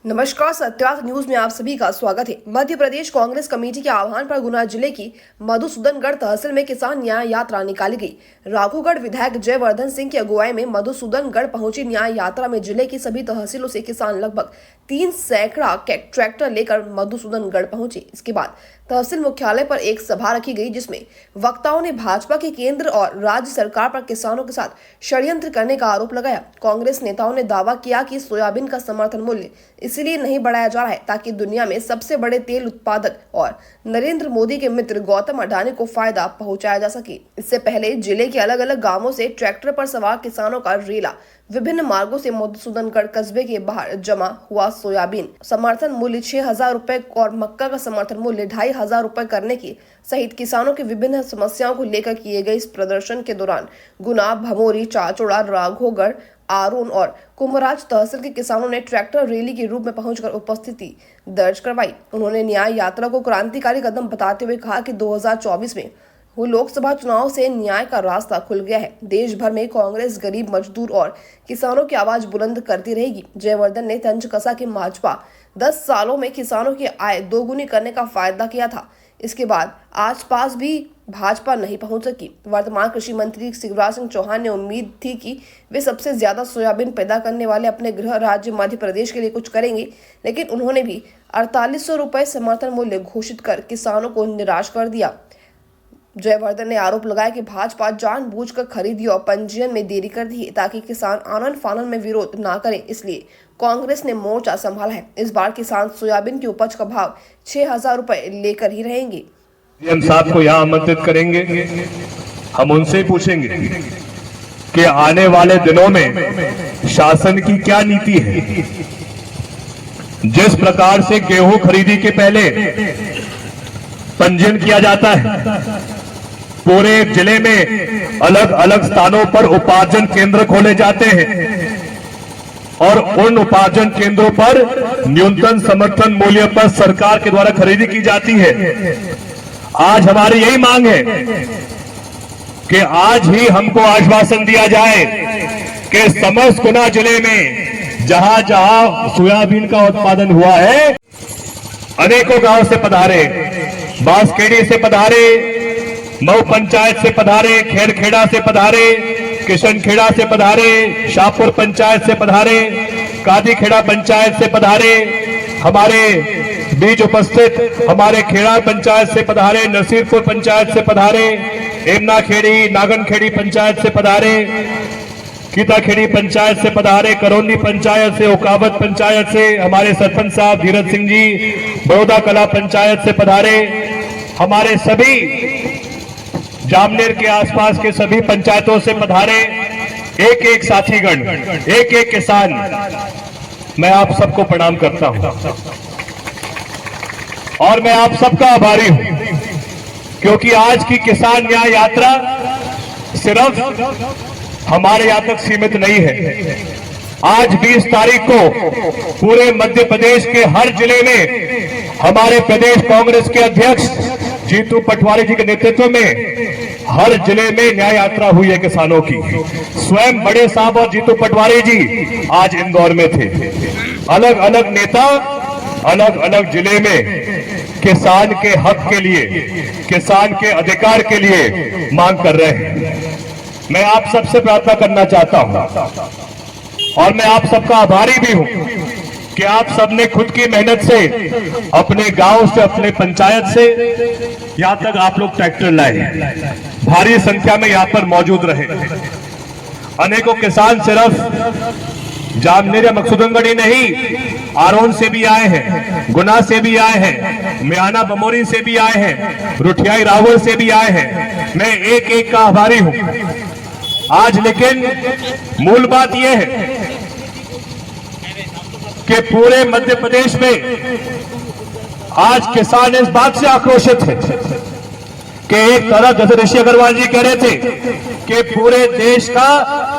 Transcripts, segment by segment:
नमस्कार, सत्यार्थ न्यूज में आप सभी का स्वागत है। मध्य प्रदेश कांग्रेस कमेटी के आह्वान पर गुना जिले की मधुसूदनगढ़ तहसील में किसान न्याय यात्रा निकाली गई। राघोगढ़ विधायक जयवर्धन सिंह की अगुवाई में मधुसूदनगढ़ पहुंची न्याय यात्रा में जिले की सभी तहसीलों से किसान लगभग 3 सैकड़ा ट्रैक्टर लेकर मधुसूदनगढ़ पहुंचे। इसके बाद तहसील मुख्यालय पर एक सभा रखी गई, जिसमें वक्ताओं ने भाजपा की केंद्र और राज्य सरकार पर किसानों के साथ षड्यंत्र करने का आरोप लगाया। कांग्रेस नेताओं ने दावा किया कि सोयाबीन का समर्थन मूल्य इसलिए नहीं बढ़ाया जा रहा है ताकि दुनिया में सबसे बड़े तेल उत्पादक और नरेंद्र मोदी के मित्र गौतम अडानी को फायदा पहुंचाया जा सके। इससे पहले जिले के अलग अलग गांवों से ट्रैक्टर पर सवार किसानों का रेला विभिन्न मार्गों से मधुसूदनगढ़ कस्बे के बाहर जमा हुआ। सोयाबीन समर्थन मूल्य 6,000 रुपए और मक्का का समर्थन मूल्य 2,500 रुपए करने की सहित किसानों की विभिन्न समस्याओं को लेकर किए गए इस प्रदर्शन के दौरान गुना, भमोरी, चाचौड़ा, राघोगढ़, आरोन और कुमराज तहसील के किसानों ने ट्रैक्टर रैली के रूप में पहुंचकर उपस्थिति दर्ज करवाई। उन्होंने न्याय यात्रा को क्रांतिकारी कदम बताते हुए कहा कि 2024 में वो लोकसभा चुनाव से न्याय का रास्ता खुल गया है। देश भर में कांग्रेस गरीब, मजदूर और किसानों की आवाज बुलंद करती रहेगी। जयवर्धन ने तंज कसा कि भाजपा 10 सालों में किसानों की आय दोगुनी करने का फायदा किया था। इसके बाद आज पास भी भाजपा नहीं पहुंच सकी। वर्तमान कृषि मंत्री शिवराज सिंह चौहान ने उम्मीद थी कि वे सबसे ज्यादा सोयाबीन पैदा करने वाले अपने गृह राज्य मध्य प्रदेश के लिए कुछ करेंगे, लेकिन उन्होंने भी 4800 रुपए समर्थन मूल्य घोषित कर किसानों को निराश कर दिया। जयवर्धन ने आरोप लगाया कि भाजपा जानबूझकर खरीदी और पंजीयन में देरी कर दी ताकि किसान आनन फानन में विरोध ना करें, इसलिए कांग्रेस ने मोर्चा संभाला है। इस बार किसान सोयाबीन की उपज का भाव 6,000 रुपए लेकर ही रहेंगे। हम साहब को यहाँ आमंत्रित करेंगे, हम उनसे पूछेंगे कि आने वाले दिनों में शासन की क्या नीति है। जिस प्रकार से गेहूं खरीदी के पहले पंजीयन किया जाता है, पूरे जिले में अलग अलग स्थानों पर उपार्जन केंद्र खोले जाते हैं और उन उपार्जन केंद्रों पर न्यूनतम समर्थन मूल्य पर सरकार के द्वारा खरीदी की जाती है। आज हमारी यही मांग है कि आज ही हमको आश्वासन दिया जाए कि समस्त गुना जिले में जहां जहां सोयाबीन का उत्पादन हुआ है, अनेकों गांव से पधारे, बांसखेड़ी से पधारे, मऊ पंचायत से पधारे, खेरखेड़ा से पधारे, किशनखेड़ा से पधारे, शाहपुर पंचायत से पधारे, कादीखेड़ा पंचायत से पधारे, हमारे बीच उपस्थित हमारे खेड़ा पंचायत से पधारे, नसीरपुर पंचायत से पधारे, एमनाखेड़ी, नागनखेड़ी पंचायत से पधारे, कीताखेड़ी पंचायत से पधारे, करौंदी पंचायत से, ओकावत पंचायत से हमारे सरपंच साहब धीरज सिंह जी, बड़ौदा कला पंचायत से पधारे, हमारे सभी जामनेर के आसपास के सभी पंचायतों से पधारे, एक एक साथीगण, एक एक किसान, मैं आप सबको प्रणाम करता हूं और मैं आप सबका आभारी हूं, क्योंकि आज की किसान न्याय यात्रा सिर्फ हमारे यहां तक सीमित नहीं है। आज 20 तारीख को पूरे मध्य प्रदेश के हर जिले में हमारे प्रदेश कांग्रेस के अध्यक्ष जीतू पटवारी जी के नेतृत्व में हर जिले में न्याय यात्रा हुई है किसानों की। स्वयं बड़े साहब और जीतू पटवारी जी आज इंदौर में थे। अलग अलग नेता अलग अलग जिले में किसान के हक के लिए, किसान के अधिकार के लिए मांग कर रहे हैं। मैं आप सबसे प्रार्थना करना चाहता हूं और मैं आप सबका आभारी भी हूं कि आप सबने खुद की मेहनत से, अपने गांव से, अपने पंचायत से यहां तक आप लोग ट्रैक्टर लाए, भारी संख्या में यहां पर मौजूद रहे। अनेकों किसान सिर्फ जामनेर या मकसूदनगढ़ ही नहीं, आरोन से भी आए हैं, गुना से भी आए हैं, मियाना बमोरी से भी आए हैं, रुठियाई रावल से भी आए हैं। मैं एक एक का आभारी हूं आज। लेकिन मूल बात यह है कि पूरे मध्य प्रदेश में आज किसान इस बात से आक्रोशित है कि एक तरफ जैसे ऋषि अग्रवाल जी कह रहे थे कि पूरे देश का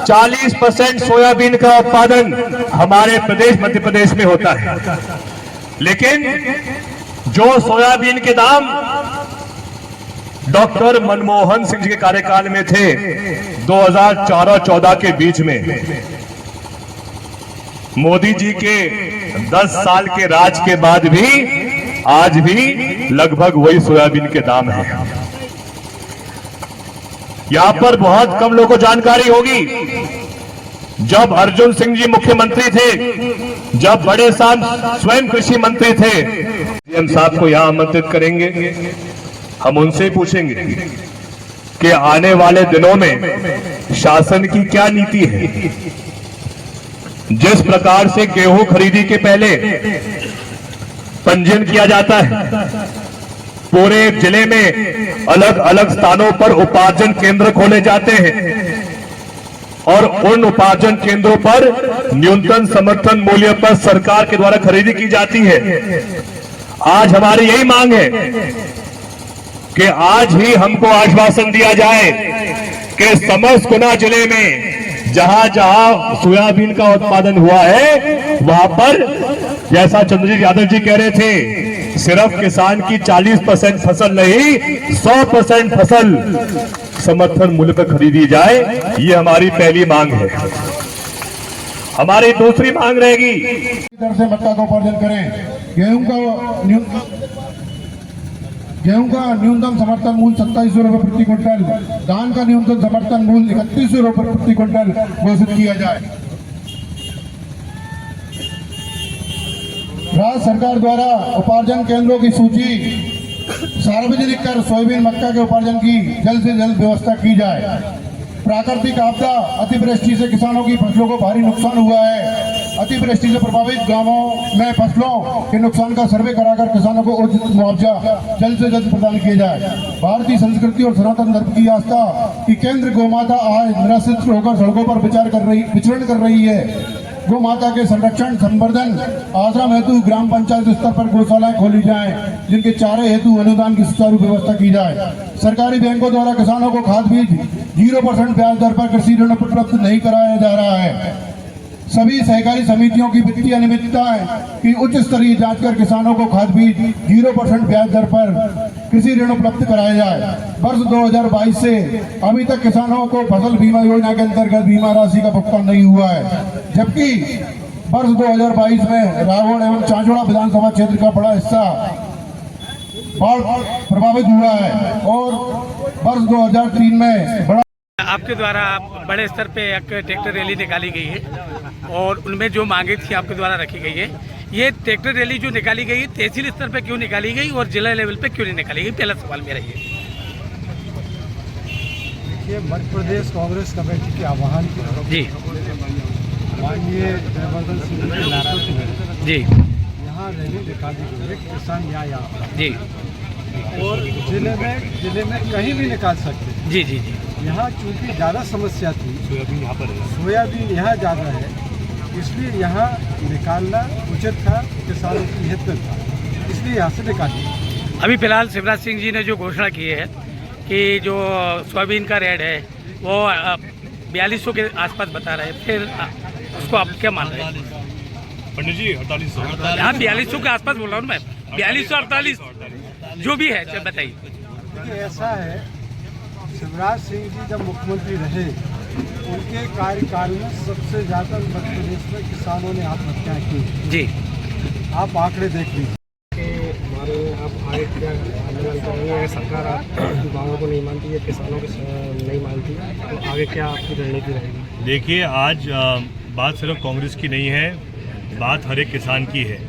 40% सोयाबीन का उत्पादन हमारे प्रदेश मध्य प्रदेश में होता है, लेकिन जो सोयाबीन के दाम डॉक्टर मनमोहन सिंह जी के कार्यकाल में थे 2014 और 14 के बीच में, मोदी जी के 10 साल के राज के बाद भी आज भी लगभग वही सोयाबीन के दाम है। यहां पर बहुत कम लोगों को जानकारी होगी, जब अर्जुन सिंह जी मुख्यमंत्री थे, जब बड़े साहब स्वयं कृषि मंत्री थे, सीएम साहब को यहां आमंत्रित करेंगे, हम उनसे पूछेंगे कि आने वाले दिनों में शासन की क्या नीति है। जिस प्रकार से गेहूं खरीदी के पहले पंजीयन किया जाता है, पूरे जिले में अलग अलग स्थानों पर उपार्जन केंद्र खोले जाते हैं और उन उपार्जन केंद्रों पर न्यूनतम समर्थन मूल्य पर सरकार के द्वारा खरीदी की जाती है। आज हमारी यही मांग है कि आज ही हमको आश्वासन दिया जाए कि समस्त गुना जिले में जहां जहां सोयाबीन का उत्पादन हुआ है, वहां पर जैसा चंद्रजीत यादव जी कह रहे थे, सिर्फ किसान की 40% फसल नहीं, 100% फसल समर्थन मूल्य पर खरीदी जाए। ये हमारी पहली मांग है। हमारी दूसरी मांग रहेगी दर से मक्का का उपार्जन करें। गेहूं का न्यूनतम समर्थन मूल्य 2700 रुपये प्रति क्विंटल, धान का न्यूनतम समर्थन मूल्य 3100 रुपये प्रति क्विंटल घोषित किया जाए। राज्य सरकार द्वारा उपार्जन केंद्रों की सूची सार्वजनिक कर सोयाबीन मक्का के उपार्जन की जल्द से जल्द व्यवस्था की जाए। प्राकृतिक आपदा अतिवृष्टि से किसानों की फसलों को भारी नुकसान हुआ है। अतिवृष्टि से प्रभावित गांवों में फसलों के नुकसान का सर्वे कराकर किसानों को उचित मुआवजा जल्द से जल्द प्रदान किया जाए। भारतीय संस्कृति और सनातन धर्म की आस्था की केंद्र गौमाता आज निराश्रित होकर सड़कों पर विचरण कर रही है। गौ माता के संरक्षण संवर्धन आश्रम हेतु ग्राम पंचायत स्तर पर गौशालाएं खोली जाएं, जिनके चारे हेतु अनुदान की सुचारू व्यवस्था की जाए। सरकारी बैंकों द्वारा किसानों को खाद बीज 0% ब्याज दर पर कृषि ऋण उपलब्ध नहीं कराया जा रहा है। सभी सहकारी समितियों की वित्तीय अनियमितताएं की उच्च स्तरीय जांच कर किसानों को खाद बीज 0% ब्याज दर पर कृषि ऋण उपलब्ध कराया जाए। वर्ष 2022 से अभी तक किसानों को फसल बीमा योजना के अंतर्गत बीमा राशि का भुगतान नहीं हुआ है, जबकि वर्ष 2022 में रावण एवं चांचोड़ा विधानसभा क्षेत्र का बड़ा हिस्सा बाढ़ प्रभावित हुआ है और वर्ष 2003 में बड़ा आपके द्वारा बड़े स्तर पे एक ट्रैक्टर रैली निकाली गई है और उनमें जो मांगे थी आपके द्वारा रखी गई है। ये ट्रैक्टर रैली जो निकाली गई है तहसील स्तर पे क्यों निकाली गई और जिला लेवल पे क्यों नहीं निकाली गई, पहला सवाल मेरा ये। देखिए, मध्य प्रदेश कांग्रेस कमेटी के आह्वान पर जी माननीय जयवर्धन सिंह के नेतृत्व में जी यहाँ रैली निकाली गई है, किसान न्याय यात्रा जी, और जिले में कहीं भी निकाल सकते हैं। जी जी जी। यहाँ चूँकि ज़्यादा समस्या थी, सोयाबीन यहाँ पर है, सोयाबीन यहाँ ज़्यादा है, इसलिए यहाँ निकालना उचित था, किसानों की हित में था, इसलिए यहाँ से निकाली। अभी फिलहाल शिवराज सिंह जी ने जो घोषणा की है कि जो सोयाबीन का रेट है वो 4200 के आसपास बता रहे हैं, फिर उसको आप क्या मान रहे हैं? पंडित जी 4800, हाँ 4200 के आसपास बोल रहा हूँ मैं, 4248 जो भी है बताइए। देखिए, ऐसा है, शिवराज सिंह जी जब मुख्यमंत्री रहे, उनके कार्यकाल में सबसे ज़्यादा मध्य प्रदेश में किसानों ने आत्महत्याएं की। जी, आप आंकड़े देख लीजिए। हमारे आप आगे क्या आंदोलन करेंगे अगर सरकार आपकी मांगों को नहीं मानती है, किसानों को नहीं मानती, तो आगे क्या आपकी रणनीति रहेगी? देखिए, आज बात सिर्फ कांग्रेस की नहीं है, बात हर एक किसान की है।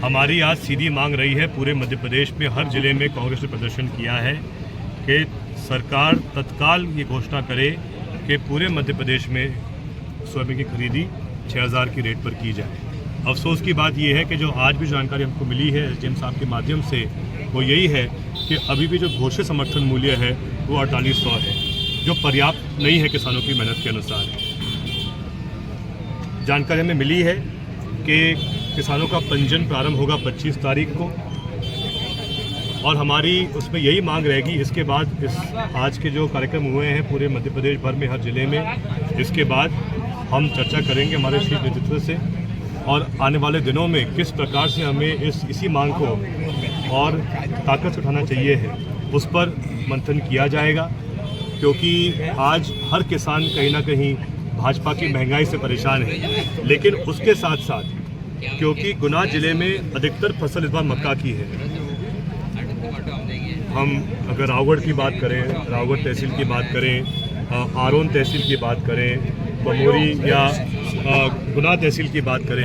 हमारी आज सीधी मांग रही है, पूरे मध्य प्रदेश में हर जिले में कांग्रेस ने प्रदर्शन किया है कि सरकार तत्काल ये घोषणा करे कि पूरे मध्य प्रदेश में सोयाबीन की खरीदी 6000 की रेट पर की जाए। अफसोस की बात यह है कि जो आज भी जानकारी हमको मिली है एसडीएम साहब के माध्यम से, वो यही है कि अभी भी जो घोषित समर्थन मूल्य है वो 4800 है, जो पर्याप्त नहीं है किसानों की मेहनत के अनुसार। जानकारी हमें मिली है कि किसानों का पंजीयन प्रारंभ होगा 25 तारीख को और हमारी उसमें यही मांग रहेगी। इसके बाद आज के जो कार्यक्रम हुए हैं पूरे मध्य प्रदेश भर में हर जिले में, इसके बाद हम चर्चा करेंगे हमारे शीर्ष नेतृत्व से और आने वाले दिनों में किस प्रकार से हमें इसी मांग को और ताकत से उठाना चाहिए है, उस पर मंथन किया जाएगा। क्योंकि आज हर किसान कहीं ना कहीं भाजपा की महंगाई से परेशान है, लेकिन उसके साथ साथ क्योंकि गुना जिले में अधिकतर फसल इस बार मक्का की है। हम अगर रावगढ़ की बात करें, रावगढ़ तहसील की बात करें, आरोन तहसील की बात करें, बमोरी या गुना तहसील की बात करें,